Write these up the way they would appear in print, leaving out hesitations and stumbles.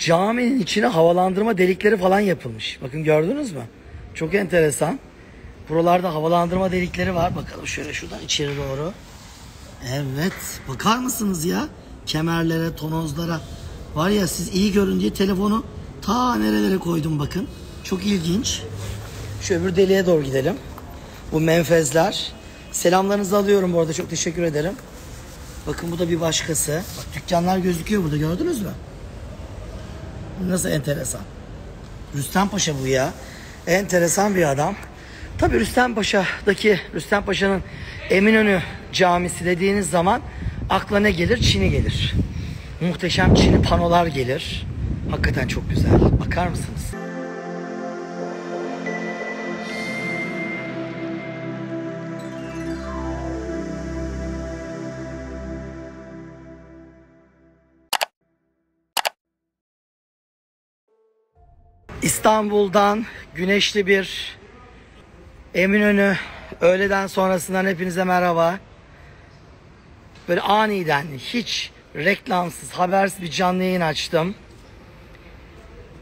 Caminin içine havalandırma delikleri falan yapılmış. Bakın gördünüz mü? Çok enteresan. Buralarda havalandırma delikleri var. Bakalım şöyle şuradan içeri doğru. Evet. Bakar mısınız ya? Kemerlere, tonozlara. Var ya, siz iyi görün diye telefonu ta nerelere koydum bakın. Çok ilginç. Şu öbür deliğe doğru gidelim. Bu menfezler. Selamlarınızı alıyorum bu arada. Çok teşekkür ederim. Bakın bu da bir başkası. Bak, dükkanlar gözüküyor burada, gördünüz mü? Nasıl enteresan. Rüstem Paşa bu ya. Enteresan bir adam. Tabii Rüstem Paşa'nın Eminönü Camisi dediğiniz zaman akla ne gelir? Çin'i gelir. Muhteşem Çin'i panolar gelir. Hakikaten çok güzel. Bakar mısınız? İstanbul'dan güneşli bir Eminönü öğleden sonrasından hepinize merhaba. Böyle aniden hiç reklamsız, habersiz bir canlı yayın açtım.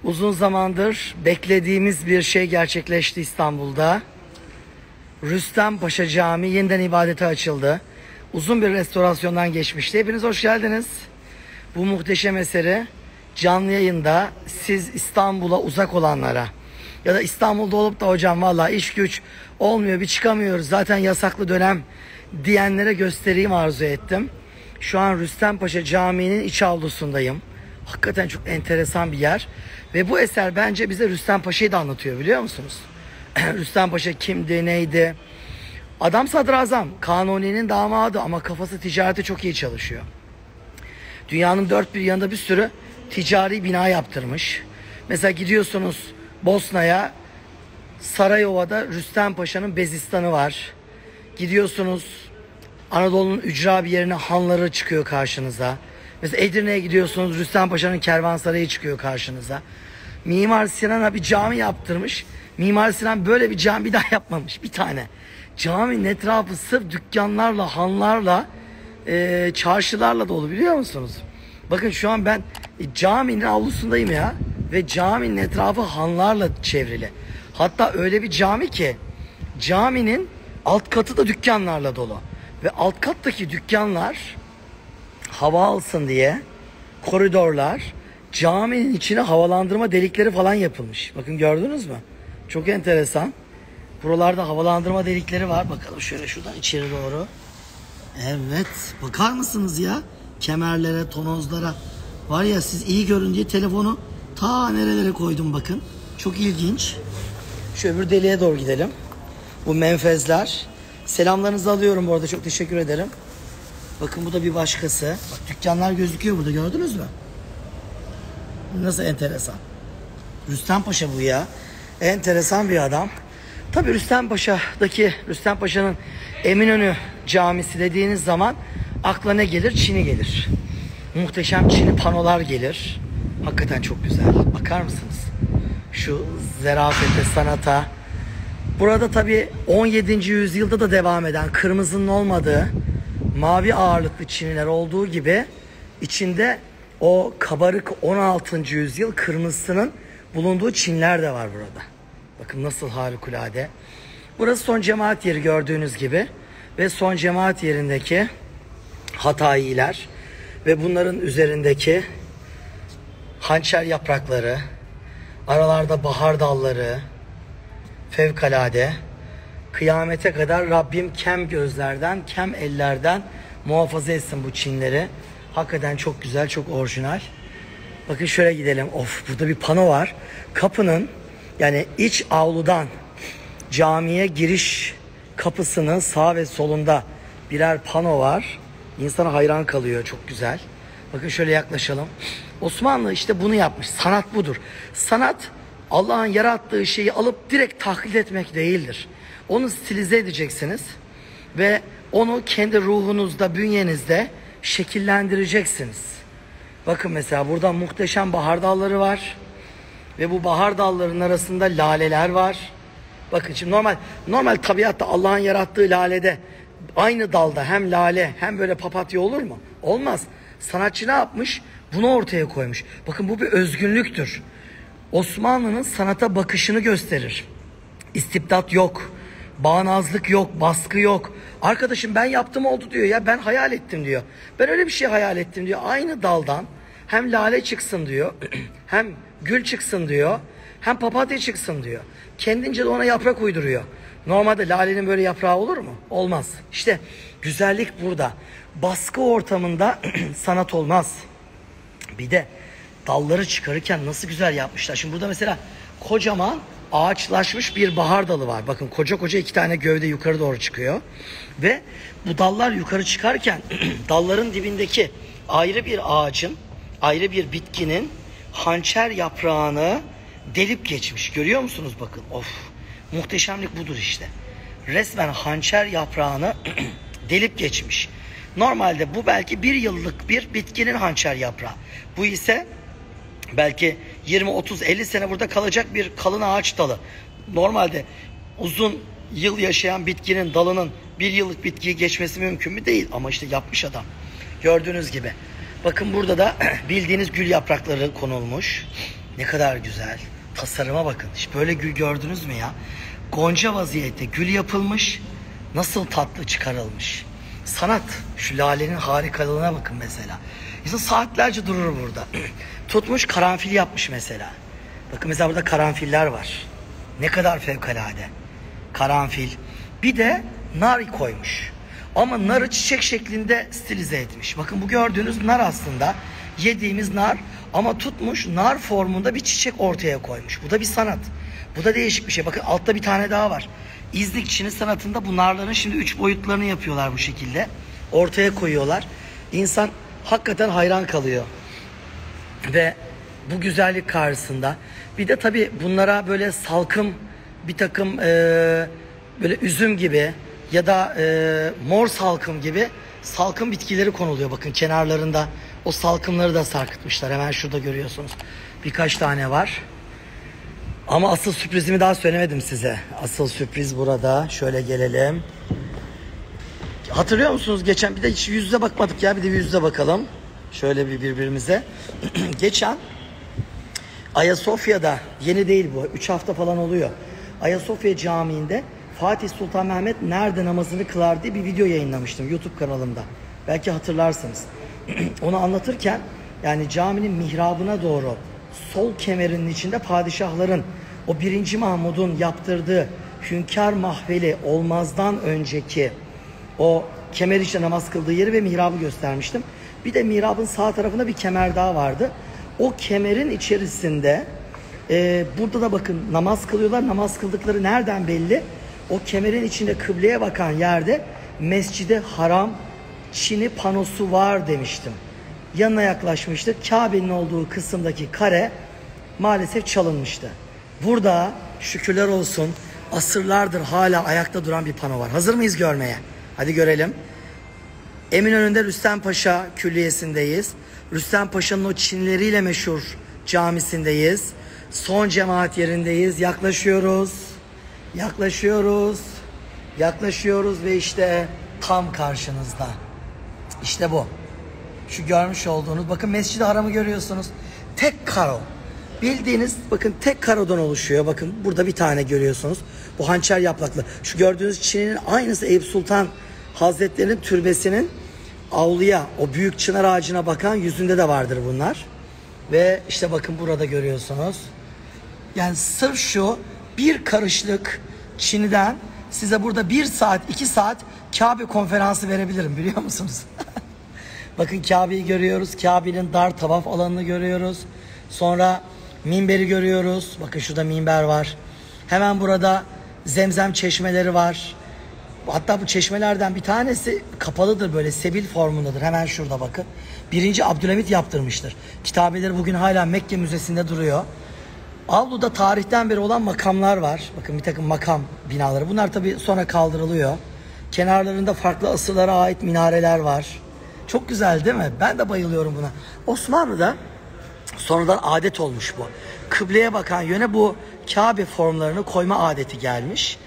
Uzun zamandır beklediğimiz bir şey gerçekleşti İstanbul'da. Rüstem Paşa Camii yeniden ibadete açıldı. Uzun bir restorasyondan geçmişti. Hepiniz hoş geldiniz. Bu muhteşem eseri canlı yayında siz İstanbul'a uzak olanlara ya da İstanbul'da olup da hocam vallahi iş güç olmuyor, bir çıkamıyoruz, zaten yasaklı dönem diyenlere göstereyim arzu ettim. Şu an Rüstem Paşa Camii'nin iç avlusundayım. Hakikaten çok enteresan bir yer. Ve bu eser bence bize Rüstem Paşa'yı da anlatıyor, biliyor musunuz? Rüstem Paşa kimdi, neydi? Adam sadrazam, Kanuni'nin damadı ama kafası ticarete çok iyi çalışıyor. Dünyanın dört bir yanında bir sürü ticari bina yaptırmış. Mesela gidiyorsunuz Bosna'ya, Sarayova'da Rüstem Paşa'nın Bezistan'ı var. Gidiyorsunuz Anadolu'nun ücra bir yerine hanları çıkıyor karşınıza. Mesela Edirne'ye gidiyorsunuz, Rüstem Paşa'nın kervansarayı çıkıyor karşınıza. Mimar Sinan'a bir cami yaptırmış. Mimar Sinan böyle bir cami bir daha yapmamış, bir tane. Caminin etrafı sırf dükkanlarla, hanlarla, çarşılarla dolu, biliyor musunuz? Bakın şu an ben caminin avlusundayım ya. Ve caminin etrafı hanlarla çevrili. Hatta öyle bir cami ki caminin alt katı da dükkanlarla dolu. Ve alt kattaki dükkanlar hava alsın diye koridorlar, caminin içine havalandırma delikleri falan yapılmış. Bakın gördünüz mü? Çok enteresan. Buralarda havalandırma delikleri var. Bakalım şöyle şuradan içeri doğru. Evet. Bakar mısınız ya? Kemerlere, tonozlara. Var ya, siz iyi görün diye telefonu ta nerelere koydum bakın. Çok ilginç. Şu öbür deliğe doğru gidelim. Bu menfezler. Selamlarınızı alıyorum bu arada. Çok teşekkür ederim. Bakın bu da bir başkası. Bak, dükkanlar gözüküyor burada, gördünüz mü? Nasıl enteresan. Rüstem Paşa bu ya. Enteresan bir adam. Tabii Rüstem Paşa'nın Eminönü Camisi dediğiniz zaman akla ne gelir? Çin'i gelir. Muhteşem Çin'i panolar gelir. Hakikaten çok güzel. Bakar mısınız? Şu zerafete, sanata. Burada tabii 17. yüzyılda da devam eden, kırmızının olmadığı, mavi ağırlıklı çiniler olduğu gibi içinde o kabarık 16. yüzyıl kırmızısının bulunduğu çinler de var burada. Bakın nasıl harikulade. Burası son cemaat yeri gördüğünüz gibi. Ve son cemaat yerindeki Hatayiler ve bunların üzerindeki hançer yaprakları, aralarda bahar dalları, fevkalade. Kıyamete kadar Rabbim kem gözlerden, kem ellerden muhafaza etsin bu çinleri. Hakikaten çok güzel, çok orijinal. Bakın şöyle gidelim. Of, burada bir pano var. Kapının, yani iç avludan camiye giriş kapısının sağ ve solunda birer pano var. İnsana hayran kalıyor, çok güzel. Bakın şöyle yaklaşalım. Osmanlı işte bunu yapmış. Sanat budur. Sanat, Allah'ın yarattığı şeyi alıp direkt taklit etmek değildir. Onu stilize edeceksiniz ve onu kendi ruhunuzda, bünyenizde şekillendireceksiniz. Bakın mesela burada muhteşem bahar dalları var ve bu bahar dallarının arasında laleler var. Bakın şimdi normal tabiatta Allah'ın yarattığı lalede aynı dalda hem lale hem böyle papatya olur mu? Olmaz. Sanatçı ne yapmış? Bunu ortaya koymuş. Bakın bu bir özgünlüktür. Osmanlı'nın sanata bakışını gösterir. İstibdat yok. Bağnazlık yok. Baskı yok. Arkadaşım ben yaptım oldu diyor ya. Ben hayal ettim diyor. Ben öyle bir şey hayal ettim diyor. Aynı daldan hem lale çıksın diyor. Hem gül çıksın diyor. Hem papatya çıksın diyor. Kendince de ona yaprak uyduruyor. Normalde lalenin böyle yaprağı olur mu? Olmaz. İşte güzellik burada. Baskı ortamında sanat olmaz. Bir de dalları çıkarırken nasıl güzel yapmışlar. Şimdi burada mesela kocaman ağaçlaşmış bir bahar dalı var. Bakın koca koca 2 tane gövde yukarı doğru çıkıyor. Ve bu dallar yukarı çıkarken dalların dibindeki ayrı bir ağacın, ayrı bir bitkinin hançer yaprağını delip geçmiş. Görüyor musunuz bakın? Of, muhteşemlik budur işte. Resmen hançer yaprağını delip geçmiş. Normalde bu belki 1 yıllık bir bitkinin hançer yaprağı. Bu ise belki 20, 30, 50 sene burada kalacak bir kalın ağaç dalı. Normalde uzun yıl yaşayan bitkinin dalının 1 yıllık bitkiyi geçmesi mümkün mü? Değil. Ama işte yapmış adam. Gördüğünüz gibi. Bakın burada da bildiğiniz gül yaprakları konulmuş. Ne kadar güzel. Tasarıma bakın. Hiç böyle gül gördünüz mü ya? Gonca vaziyette gül yapılmış. Nasıl tatlı çıkarılmış. Sanat. Şu lalenin harikalığına bakın mesela. İnsan saatlerce durur burada. Tutmuş karanfil yapmış mesela. Bakın mesela burada karanfiller var. Ne kadar fevkalade. Karanfil. Bir de nar koymuş. Ama narı çiçek şeklinde stilize etmiş. Bakın bu gördüğünüz nar aslında yediğimiz nar ama tutmuş nar formunda bir çiçek ortaya koymuş. Bu da bir sanat. Bu da değişik bir şey. Bakın altta bir tane daha var. İznik Çini sanatında bu narların şimdi 3 boyutlarını yapıyorlar bu şekilde. Ortaya koyuyorlar. İnsan hakikaten hayran kalıyor. Ve bu güzellik karşısında bir de tabii bunlara böyle salkım bir takım böyle üzüm gibi ya da mor salkım gibi salkım bitkileri konuluyor. Bakın kenarlarında o salkımları da sarkıtmışlar. Hemen şurada görüyorsunuz. Birkaç tane var. Ama asıl sürprizimi daha söylemedim size. Asıl sürpriz burada. Şöyle gelelim. Hatırlıyor musunuz? Geçen bir de hiç yüz yüze bakmadık ya. Bir de yüz yüze bakalım. Şöyle bir birbirimize. Geçen Ayasofya'da, yeni değil bu, 3 hafta falan oluyor. Ayasofya Camii'nde Fatih Sultan Mehmet nerede namazını kılar diye bir video yayınlamıştım YouTube kanalımda. Belki hatırlarsınız. Onu anlatırken yani caminin mihrabına doğru sol kemerinin içinde padişahların o 1. Mahmud'un yaptırdığı Hünkâr Mahveli olmazdan önceki o kemer içinde namaz kıldığı yeri ve mihrabı göstermiştim. Bir de mihrabın sağ tarafında bir kemer daha vardı. O kemerin içerisinde burada da bakın namaz kılıyorlar. Namaz kıldıkları nereden belli? O kemerin içinde kıbleye bakan yerde Mescid-i Haram Çini panosu var demiştim. Yanına yaklaşmıştık. Kabe'nin olduğu kısımdaki kare maalesef çalınmıştı. Burada şükürler olsun asırlardır hala ayakta duran bir pano var. Hazır mıyız görmeye? Hadi görelim. Eminönü'nde Rüstem Paşa Külliyesi'ndeyiz. Rüstem Paşa'nın o Çinleriyle meşhur camisindeyiz. Son cemaat yerindeyiz. Yaklaşıyoruz. Yaklaşıyoruz. Yaklaşıyoruz ve işte tam karşınızda. İşte bu. Şu görmüş olduğunuz bakın Mescid-i Haram'ı görüyorsunuz. Tek karo. Bildiğiniz bakın tek karodan oluşuyor. Bakın burada bir tane görüyorsunuz. Bu hançer yapraklı. Şu gördüğünüz Çin'in aynısı Eyüp Sultan Hazretleri'nin türbesinin avluya o büyük çınar ağacına bakan yüzünde de vardır bunlar. Ve işte bakın burada görüyorsunuz. Yani sırf şu bir karışlık Çin'den size burada 1 saat 2 saat Kabe konferansı verebilirim biliyor musunuz? Bakın Kabe'yi görüyoruz. Kabe'nin dar tavaf alanını görüyoruz. Sonra minberi görüyoruz. Bakın şurada minber var. Hemen burada zemzem çeşmeleri var. Hatta bu çeşmelerden bir tanesi kapalıdır böyle sebil formundadır. Hemen şurada bakın. 1. Abdülhamit yaptırmıştır. Kitabeleri bugün hala Mekke Müzesi'nde duruyor. Avluda tarihten beri olan makamlar var. Bakın bir takım makam binaları. Bunlar tabii sonra kaldırılıyor. Kenarlarında farklı asırlara ait minareler var. Çok güzel değil mi? Ben de bayılıyorum buna. Osmanlı'da sonradan adet olmuş bu. Kıbleye bakan yöne bu Kabe formlarını koyma adeti gelmiş.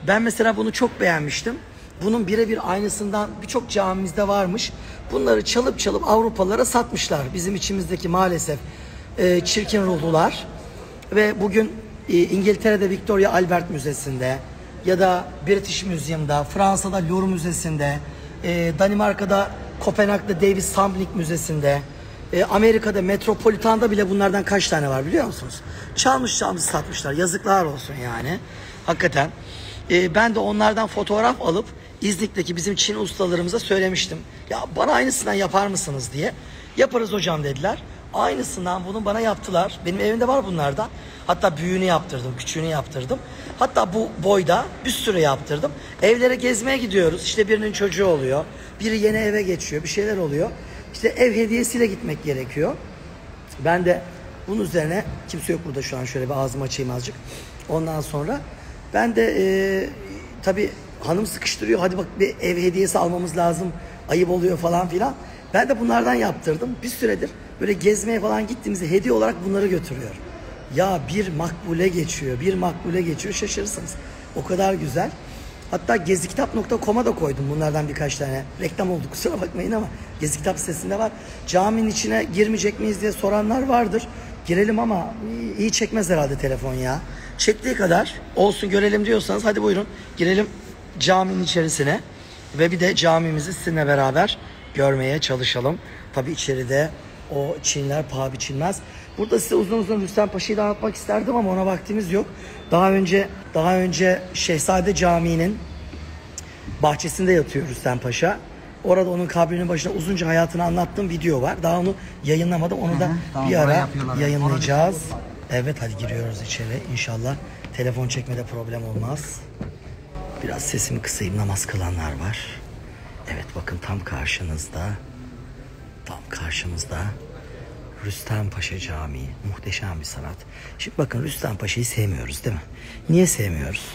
Ben mesela bunu çok beğenmiştim. bunun birebir aynısından birçok camimizde varmış. Bunları çalıp çalıp Avrupalılara satmışlar. Bizim içimizdeki maalesef çirkin ruhlular. Ve bugün İngiltere'de Victoria Albert Müzesi'nde ya da British Museum'da, Fransa'da Louvre Müzesi'nde, Danimarka'da Kopenhag'da David Sandvik Müzesi'nde, Amerika'da Metropolitan'da bile bunlardan kaç tane var biliyor musunuz? Çalmış satmışlar. Yazıklar olsun yani. Hakikaten. Ben de onlardan fotoğraf alıp İznik'teki bizim Çin ustalarımıza söylemiştim. Ya bana aynısından yapar mısınız diye. Yaparız hocam dediler. Aynısından bunu bana yaptılar. Benim evimde var bunlardan. Hatta büyüğünü yaptırdım, küçüğünü yaptırdım. Hatta bu boyda bir sürü yaptırdım. Evlere gezmeye gidiyoruz. İşte birinin çocuğu oluyor. Biri yeni eve geçiyor. Bir şeyler oluyor. İşte ev hediyesiyle gitmek gerekiyor. Ben de bunun üzerine, kimse yok burada şu an, şöyle bir ağzımı açayım azıcık. Ondan sonra ben de tabii hanım sıkıştırıyor. Hadi bak bir ev hediyesi almamız lazım. Ayıp oluyor falan filan. Ben de bunlardan yaptırdım. Bir süredir böyle gezmeye falan gittiğimizde hediye olarak bunları götürüyor. Ya bir makbule geçiyor. Bir makbule geçiyor. Şaşırırsınız. O kadar güzel. Hatta gezikitap.com'a da koydum bunlardan birkaç tane. Reklam oldu kusura bakmayın ama Gezikitap sitesinde var. Caminin içine girmeyecek miyiz diye soranlar vardır. Girelim ama iyi çekmez herhalde telefon ya. Çektiği kadar olsun görelim diyorsanız hadi buyurun girelim caminin içerisine. Ve bir de camimizi sizinle beraber görmeye çalışalım. Tabii içeride o Çinler paha biçilmez. Burada size uzun uzun Rüstem Paşa'yı da anlatmak isterdim ama ona vaktimiz yok. Daha önce Şehzade Camii'nin bahçesinde yatıyor Rüstem Paşa. Orada onun kabrinin başında uzunca hayatını anlattığım video var. Daha onu yayınlamadım. Onu da tamam, bir ara yayınlayacağız. Evet hadi giriyoruz içeri. İnşallah telefon çekmede problem olmaz. Biraz sesimi kısayım. Namaz kılanlar var. Evet bakın tam karşımızda Rüstem Paşa Camii. Muhteşem bir sanat. Şimdi bakın Rüstem Paşa'yı sevmiyoruz değil mi? Niye sevmiyoruz?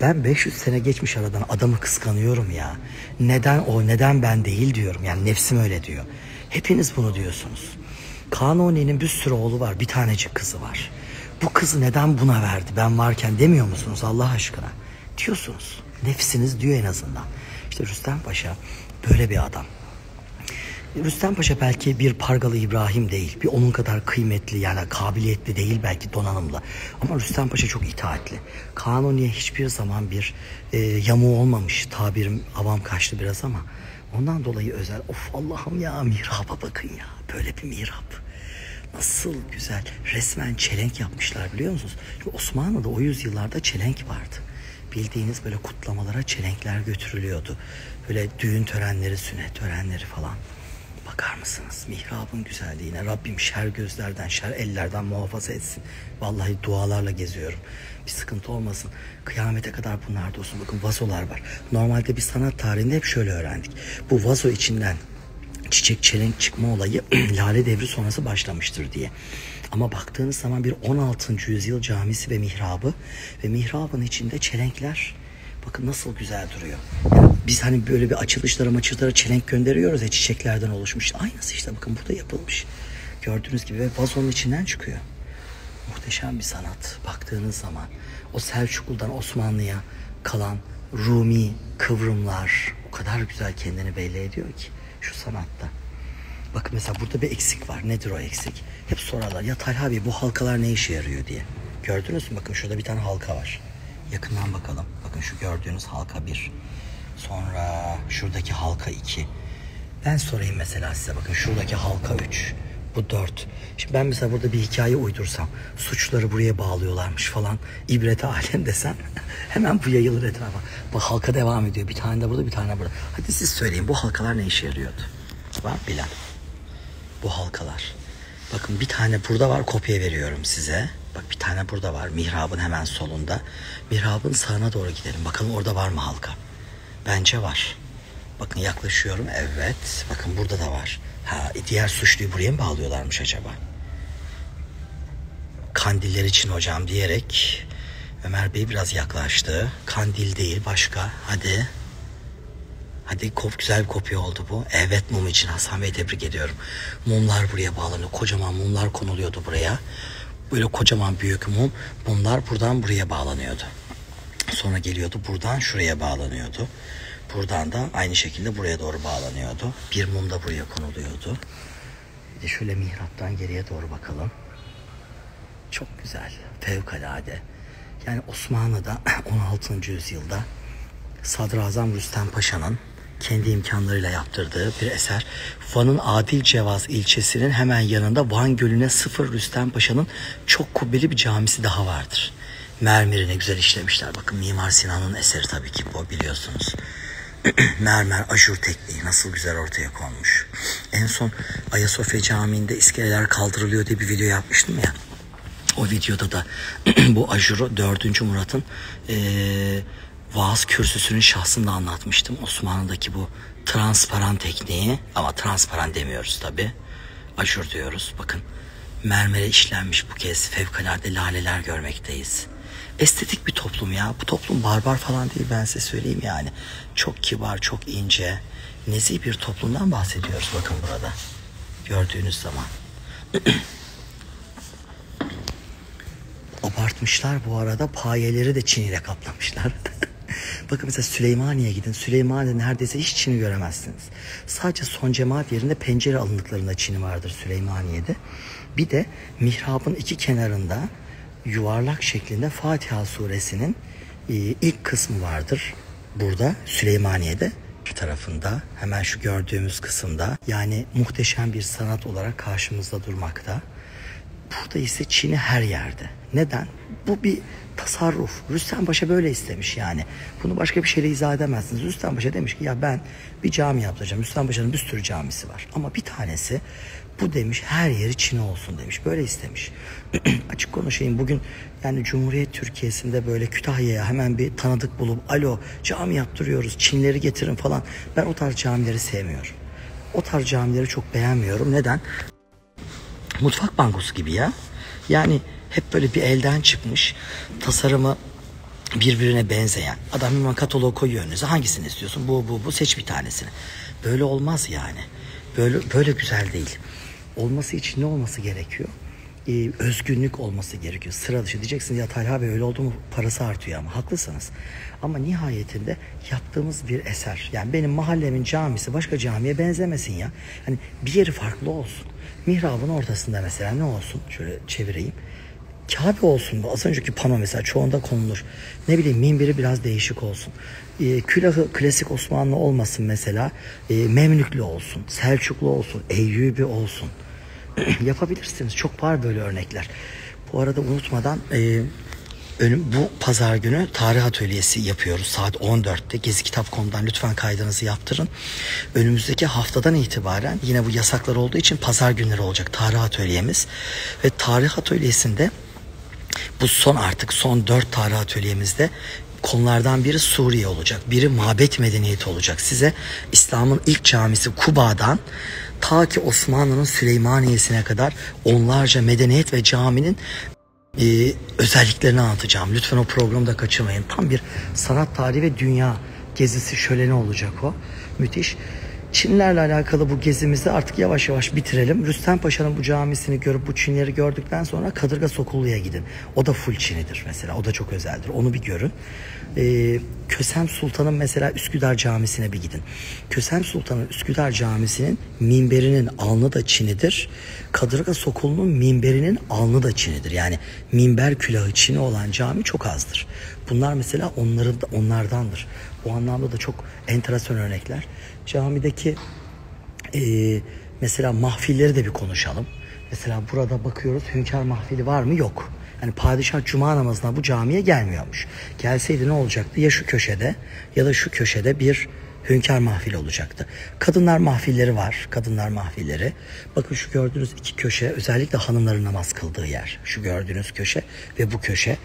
Ben 500 sene geçmiş aradan adamı kıskanıyorum ya. Neden o, neden ben değil diyorum. Yani nefsim öyle diyor. Hepiniz bunu diyorsunuz. Kanuni'nin bir sürü oğlu var. Bir tanecik kızı var. Bu kızı neden buna verdi ben varken demiyor musunuz Allah aşkına? Diyorsunuz. Nefsiniz diyor en azından. İşte Rüstem Paşa böyle bir adam. Rüstem Paşa belki bir Pargalı İbrahim değil. Bir onun kadar kıymetli yani kabiliyetli değil belki donanımlı. Ama Rüstem Paşa çok itaatli. Kanuni'ye hiçbir zaman bir yamuğu olmamış. Tabirim avam kaçtı biraz ama. Ondan dolayı özel. Of Allah'ım ya mihraba bakın ya. Böyle bir mihrap. Nasıl güzel. Resmen çelenk yapmışlar biliyor musunuz? Şimdi Osmanlı'da o yüzyıllarda çelenk vardı. Bildiğiniz böyle kutlamalara çelenkler götürülüyordu. Böyle düğün törenleri, sünnet törenleri falan. Bakar mısınız mihrabın güzelliğine? Rabbim şer gözlerden, şer ellerden muhafaza etsin. Vallahi dualarla geziyorum. Bir sıkıntı olmasın. Kıyamete kadar bunlar da olsun. Bakın vazolar var. Normalde bir sanat tarihinde hep şöyle öğrendik. Bu vazo içinden çiçek çelenk çıkma olayı Lale Devri sonrası başlamıştır diye. Ama baktığınız zaman bir 16. yüzyıl camisi ve mihrabın içinde çelenkler bakın nasıl güzel duruyor. Yani biz hani böyle bir açılışlara çelenk gönderiyoruz ya çiçeklerden oluşmuş. Aynısı işte bakın burada yapılmış. Gördüğünüz gibi ve vazonun içinden çıkıyor. Muhteşem bir sanat baktığınız zaman. O Selçuklu'dan Osmanlı'ya kalan Rumi kıvrımlar o kadar güzel kendini belli ediyor ki şu sanatta. Bakın mesela burada bir eksik var. Nedir o eksik? Hep sorarlar. Ya Talha abi bu halkalar ne işe yarıyor diye. Gördünüz mü? Bakın şurada bir tane halka var. Yakından bakalım. Bakın şu gördüğünüz halka 1. Sonra şuradaki halka 2. Ben sorayım mesela size. Bakın şuradaki halka 3. Bu 4. Şimdi ben mesela burada bir hikaye uydursam. Suçları buraya bağlıyorlarmış falan. İbrete alem desem. Hemen bu yayılır etrafa. Bu halka devam ediyor. Bir tane de burada bir tane burada. Hadi siz söyleyin. Bu halkalar ne işe yarıyordu? Var bilen. Bu halkalar. Bakın bir tane burada var kopya veriyorum size. Bak bir tane burada var mihrabın hemen solunda. Mihrabın sağına doğru gidelim. Bakalım orada var mı halka? Bence var. Bakın yaklaşıyorum. Evet. Bakın burada da var. Diğer suçluyu buraya mı bağlıyorlarmış acaba? Kandiller için hocam diyerek Ömer Bey biraz yaklaştı. Kandil değil başka. Hadi. Hadi güzel bir kopya oldu bu. Evet mum için Hasan Bey tebrik ediyorum. Mumlar buraya bağlanıyor. Kocaman mumlar konuluyordu buraya. Böyle kocaman büyük mumlar buradan buraya bağlanıyordu. Sonra geliyordu buradan şuraya bağlanıyordu. Buradan da aynı şekilde buraya doğru bağlanıyordu. Bir mum da buraya konuluyordu. Bir de şöyle mihraptan geriye doğru bakalım. Çok güzel, fevkalade. Yani Osmanlı'da 16. yüzyılda Sadrazam Rüstem Paşa'nın kendi imkanlarıyla yaptırdığı bir eser. Van'ın Adilcevaz ilçesinin hemen yanında Van Gölü'ne sıfır Rüstem Paşa'nın çok kubbeli bir camisi daha vardır. Mermerini güzel işlemişler. Bakın Mimar Sinan'ın eseri tabii ki bu, biliyorsunuz. Mermer, ajur tekniği nasıl güzel ortaya konmuş. En son Ayasofya Camii'nde iskeleler kaldırılıyor diye bir video yapmıştım ya. O videoda da bu ajuru 4. Murat'ın vaaz kürsüsünün şahsında anlatmıştım. Osmanlı'daki bu transparan tekniği, ama transparan demiyoruz tabi. Ajur diyoruz. Bakın mermere işlenmiş bu kez fevkalade laleler görmekteyiz. Estetik bir toplum ya. Bu toplum barbar falan değil, ben size söyleyeyim yani. Çok kibar, çok ince, nezih bir toplumdan bahsediyoruz bakın burada. Gördüğünüz zaman. Abartmışlar bu arada, payeleri de çin ile kaplamışlar. Bakın mesela Süleymaniye'ye gidin. Süleymaniye'de neredeyse hiç çini göremezsiniz. Sadece son cemaat yerinde pencere alındıklarında çini vardır Süleymaniye'de. Bir de mihrabın iki kenarında yuvarlak şeklinde Fatiha suresinin ilk kısmı vardır. Burada Süleymaniye'de bir tarafında, hemen şu gördüğümüz kısımda, yani muhteşem bir sanat olarak karşımızda durmakta. Burada ise çini her yerde. Neden? Bu bir tasarruf. Rüstem Paşa böyle istemiş yani. Bunu başka bir şeyle izah edemezsiniz. Rüstem Paşa demiş ki ya ben bir cami yaptıracağım. Rüstem Paşa'nın bir sürü camisi var. Ama bir tanesi bu demiş, her yeri çini olsun demiş. Böyle istemiş. Açık konuşayım, bugün yani Cumhuriyet Türkiye'sinde böyle Kütahya'ya hemen bir tanıdık bulup alo cami yaptırıyoruz, çinleri getirin falan. Ben o tarz camileri sevmiyorum. O tarz camileri çok beğenmiyorum. Neden? Mutfak bankosu gibi ya. Yani hep böyle bir elden çıkmış, tasarımı birbirine benzeyen. Adam hemen kataloğu koyuyor önünüze. Hangisini istiyorsun? Bu seç bir tanesini. Böyle olmaz yani. Böyle güzel değil. Olması için ne olması gerekiyor? Özgünlük olması gerekiyor. Sıra dışı diyeceksiniz ya Talha Bey öyle oldu mu parası artıyor, ama haklısınız. Ama nihayetinde yaptığımız bir eser. Yani benim mahallemin camisi başka camiye benzemesin ya. Hani bir yeri farklı olsun. Mihrabın ortasında mesela ne olsun? Şöyle çevireyim. Kabe olsun. Az önceki pano mesela çoğunda konulur. Ne bileyim minberi biraz değişik olsun. Külahı klasik Osmanlı olmasın mesela. Memlüklü olsun. Selçuklu olsun. Eyyubi olsun. Yapabilirsiniz. Çok var böyle örnekler. Bu arada unutmadan bu pazar günü tarih atölyesi yapıyoruz. Saat 14'te gezikitap.com'dan lütfen kaydınızı yaptırın. Önümüzdeki haftadan itibaren yine bu yasaklar olduğu için pazar günleri olacak tarih atölyemiz. Ve tarih atölyesinde bu son 4 tarih atölyemizde konulardan biri Suriye olacak. Biri mabet medeniyeti olacak. Size İslam'ın ilk camisi Kuba'dan ta ki Osmanlı'nın Süleymaniye'sine kadar onlarca medeniyet ve caminin özelliklerini anlatacağım. Lütfen o programı da kaçırmayın. Tam bir sanat tarihi ve dünya gezisi şöleni olacak o. Müthiş. Çinlerle alakalı bu gezimizi artık yavaş yavaş bitirelim. Rüstem Paşa'nın bu camisini görüp bu Çinleri gördükten sonra Kadırga Sokullu'ya gidin. O da full Çinidir mesela. O da çok özeldir. Onu bir görün. Kösem Sultan'ın mesela Üsküdar Camisi'ne bir gidin. Kösem Sultan'ın Üsküdar Camisi'nin minberinin alnı da Çinidir. Kadırga Sokullu'nun minberinin alnı da Çinidir. Yani minber külahı Çini olan cami çok azdır. Bunlar mesela onlardandır. Bu anlamda da çok enteresan örnekler. Camideki mesela mahfilleri de bir konuşalım. Mesela burada bakıyoruz, hünkâr mahfili var mı? Yok. Yani padişah cuma namazına bu camiye gelmiyormuş. Gelseydi ne olacaktı? Ya şu köşede ya da şu köşede bir hünkâr mahfili olacaktı. Kadınlar mahfilleri var. Kadınlar mahfilleri. Bakın şu gördüğünüz iki köşe özellikle hanımların namaz kıldığı yer. Şu gördüğünüz köşe ve bu köşe.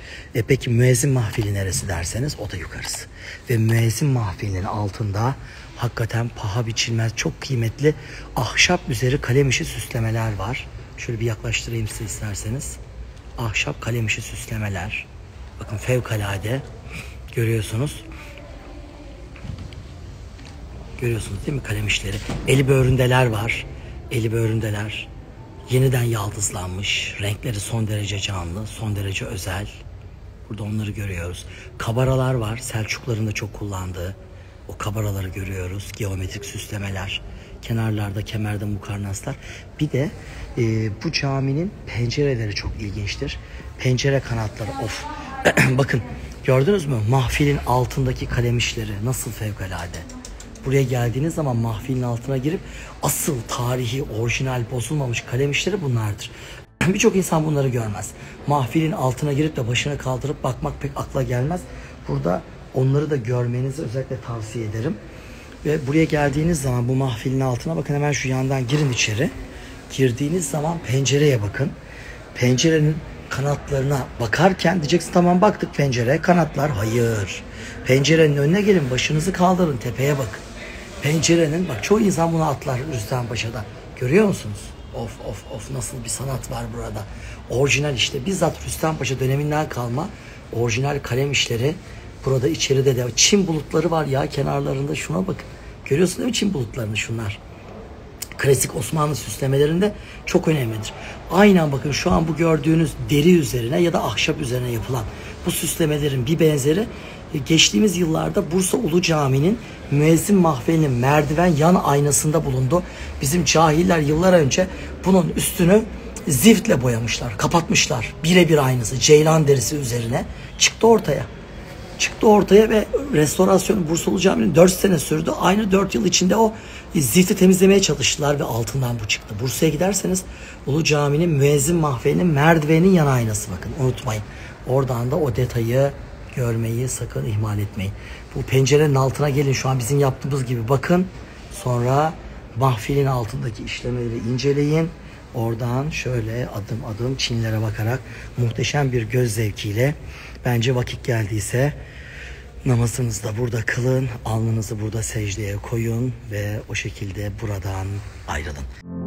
Peki müezzin mahfili neresi derseniz o da yukarısı. Ve müezzin mahfilinin altında hakikaten paha biçilmez çok kıymetli ahşap üzeri kalem işi süslemeler var. Şöyle bir yaklaştırayım size isterseniz. Ahşap kalem işi süslemeler. Bakın fevkalade. Görüyorsunuz. Görüyorsunuz değil mi kalem işleri? Eli böğründeler var. Eli böğründeler. Yeniden yaldızlanmış. Renkleri son derece canlı. Son derece özel. Burada onları görüyoruz. Kabaralar var. Selçukluların da çok kullandığı. O kabaraları görüyoruz. Geometrik süslemeler. Kenarlarda kemerde mukarnaslar. Bir de bu caminin pencereleri çok ilginçtir. Pencere kanatları of. Bakın gördünüz mü? Mahfilin altındaki kalemişleri nasıl fevkalade. Buraya geldiğiniz zaman mahfilin altına girip asıl tarihi, orijinal, bozulmamış kalemişleri bunlardır. Birçok insan bunları görmez. Mahfilin altına girip de başını kaldırıp bakmak pek akla gelmez. Burada onları da görmenizi özellikle tavsiye ederim. Ve buraya geldiğiniz zaman bu mahfilin altına bakın, hemen şu yandan girin içeri. Girdiğiniz zaman pencereye bakın. Pencerenin kanatlarına bakarken diyeceksin tamam baktık pencereye, kanatlar. Hayır. Pencerenin önüne gelin, başınızı kaldırın, tepeye bakın. Pencerenin, bak çoğu insan bunu atlar Rüstem Paşa'da. Görüyor musunuz? Of of of, nasıl bir sanat var burada. Orijinal işte, bizzat Rüstem Paşa döneminden kalma orijinal kalem işleri burada içeride de. Çin bulutları var ya kenarlarında, şuna bakın. Görüyorsun değil mi çin bulutlarını şunlar? Klasik Osmanlı süslemelerinde çok önemlidir. Aynen bakın şu an bu gördüğünüz deri üzerine ya da ahşap üzerine yapılan bu süslemelerin bir benzeri geçtiğimiz yıllarda Bursa Ulu Cami'nin müezzin mahfilinin merdiven yan aynasında bulundu. Bizim cahiller yıllar önce bunun üstünü ziftle boyamışlar, kapatmışlar. Birebir aynısı ceylan derisi üzerine çıktı ortaya. Çıktı ortaya ve restorasyon Bursa Ulu Cami'nin 4 sene sürdü. Aynı 4 yıl içinde o zifti temizlemeye çalıştılar ve altından bu çıktı. Bursa'ya giderseniz Ulu Cami'nin müezzin mahfilinin merdivenin yan aynası, bakın unutmayın. Oradan da o detayı görmeyi sakın ihmal etmeyin. Bu pencerenin altına gelin, şu an bizim yaptığımız gibi bakın. Sonra mahfilin altındaki işlemeleri inceleyin. Oradan şöyle adım adım Çinlere bakarak muhteşem bir göz zevkiyle, bence vakit geldiyse namazınızı da burada kılın, alnınızı burada secdeye koyun ve o şekilde buradan ayrılın.